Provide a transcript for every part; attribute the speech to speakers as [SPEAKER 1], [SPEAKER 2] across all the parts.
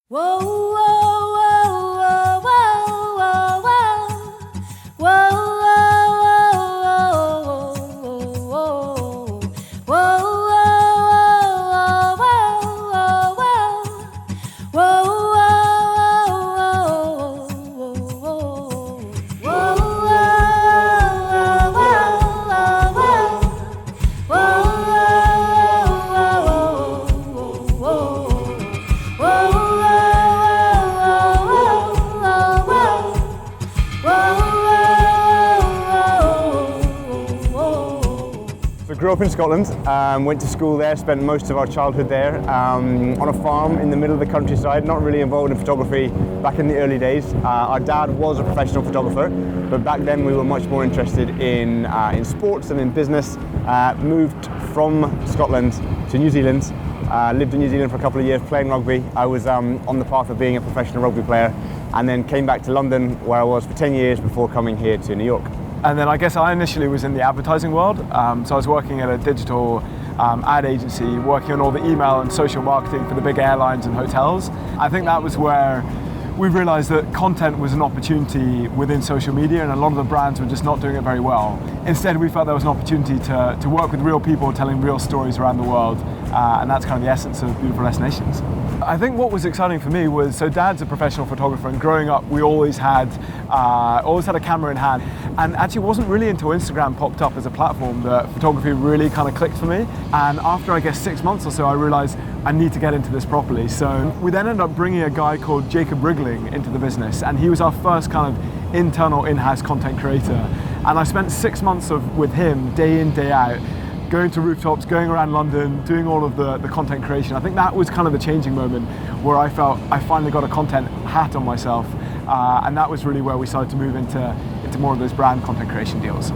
[SPEAKER 1] Whoa, whoa, whoa, whoa, whoa, whoa, whoa, whoa,
[SPEAKER 2] I grew up in Scotland, went to school there, spent most of our childhood there on a farm in the middle of the countryside, not really involved in photography back in the early days. Our dad was a professional photographer, but back then we were much more interested in sports and in business. Moved from Scotland to New Zealand, lived in New Zealand for a couple of years playing rugby. I was on the path of being a professional rugby player, and then came back to London where I was for 10 years before coming here to New York.
[SPEAKER 3] And then I guess I initially was in the advertising world. So I was working at a digital ad agency, working on all the email and social marketing for the big airlines and hotels. I think that was where we realized that content was an opportunity within social media, and a lot of the brands were just not doing it very well. Instead, we felt there was an opportunity to work with real people telling real stories around the world, and that's kind of the essence of Beautiful Destinations. I think what was exciting for me was, so Dad's a professional photographer, and growing up we always had a camera in hand, and actually wasn't really until Instagram popped up as a platform that photography really kind of clicked for me. And after I guess 6 months or so, I realized I need to get into this properly. So we then ended up bringing a guy called Jacob Wriggling into the business, and he was our first kind of internal in-house content creator. And I spent 6 months with him day in, day out, going to rooftops, going around London, doing all of the content creation. I think that was kind of the changing moment where I felt I finally got a content hat on myself. And that was really where we started to move into more of those brand content creation deals.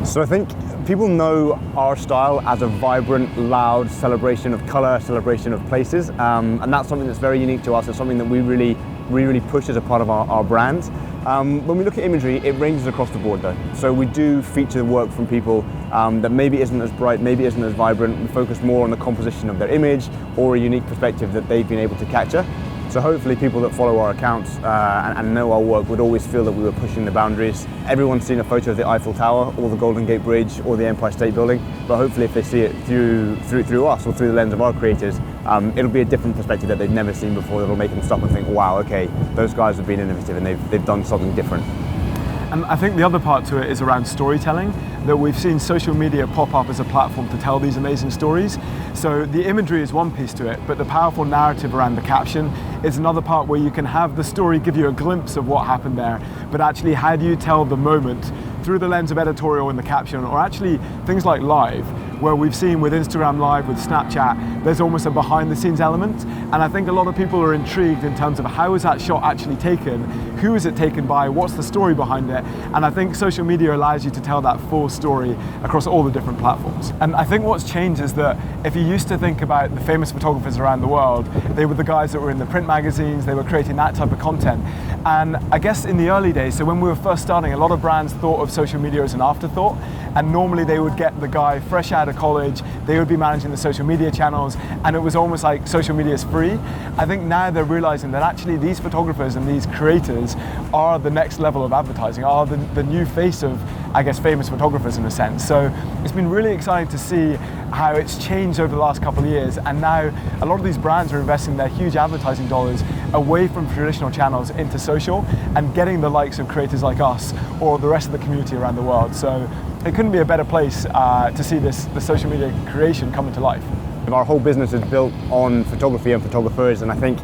[SPEAKER 2] So I think people know our style as a vibrant, loud celebration of colour, celebration of places, and that's something that's very unique to us. It's something that we really push as a part of our brand. When we look at imagery, it ranges across the board though. So we do feature work from people that maybe isn't as bright, maybe isn't as vibrant. We focus more on the composition of their image or a unique perspective that they've been able to capture. So hopefully people that follow our accounts and know our work would always feel that we were pushing the boundaries. Everyone's seen a photo of the Eiffel Tower or the Golden Gate Bridge or the Empire State Building, but hopefully if they see it through us or through the lens of our creators, it'll be a different perspective that they've never seen before, that'll make them stop and think, wow, okay, those guys have been innovative and they've done something different.
[SPEAKER 3] And I think the other part to it is around storytelling, that we've seen social media pop up as a platform to tell these amazing stories. So the imagery is one piece to it, but the powerful narrative around the caption is another part where you can have the story give you a glimpse of what happened there, but actually how do you tell the moment through the lens of editorial in the caption, or actually things like live, where we've seen with Instagram Live, with Snapchat, there's almost a behind the scenes element. And I think a lot of people are intrigued in terms of how is that shot actually taken, who is it taken by, what's the story behind it. And I think social media allows you to tell that full story across all the different platforms. And I think what's changed is that if you used to think about the famous photographers around the world, they were the guys that were in the print magazines, they were creating that type of content. And I guess in the early days, so when we were first starting, a lot of brands thought of social media as an afterthought, and normally they would get the guy fresh out of college, they would be managing the social media channels, and it was almost like social media is free. I think now they're realizing that actually these photographers and these creators are the next level of advertising, are the new face of, I guess, famous photographers in a sense. So it's been really exciting to see how it's changed over the last couple of years, and now a lot of these brands are investing their huge advertising dollars away from traditional channels into social and getting the likes of creators like us or the rest of the community around the world. So it couldn't be a better place to see the social media creation coming to life.
[SPEAKER 2] Our whole business is built on photography and photographers, and I think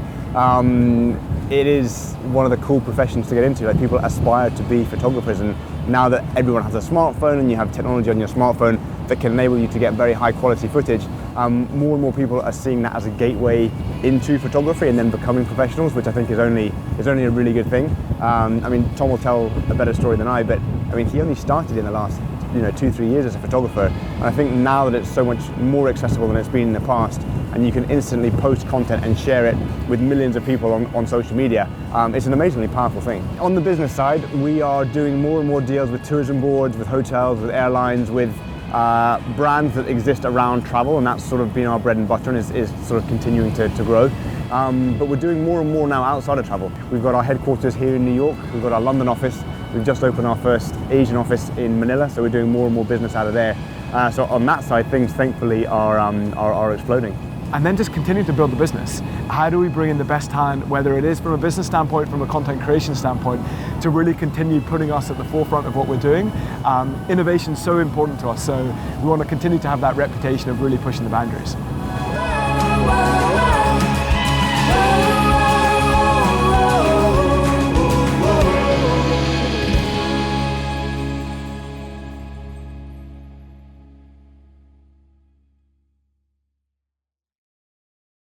[SPEAKER 2] it is one of the cool professions to get into. Like, people aspire to be photographers, and now that everyone has a smartphone and you have technology on your smartphone that can enable you to get very high quality footage, more and more people are seeing that as a gateway into photography and then becoming professionals, which I think is only a really good thing. I mean, Tom will tell a better story than I, but I mean, he only started in the last 2-3 years as a photographer, and I think now that it's so much more accessible than it's been in the past, and you can instantly post content and share it with millions of people on social media, it's an amazingly powerful thing. On the business side, we are doing more and more deals with tourism boards, with hotels, with airlines, with brands that exist around travel, and that's sort of been our bread and butter and is sort of continuing to grow. but we're doing more and more now outside of travel. We've got our headquarters here in New York, we've got our London office, we've just opened our first Asian office in Manila, so we're doing more and more business out of there. So on that side, things thankfully are exploding.
[SPEAKER 3] And then just continue to build the business. How do we bring in the best talent, whether it is from a business standpoint, from a content creation standpoint, to really continue putting us at the forefront of what we're doing? Innovation is so important to us, so we want to continue to have that reputation of really pushing the boundaries.
[SPEAKER 1] Whoa, whoa.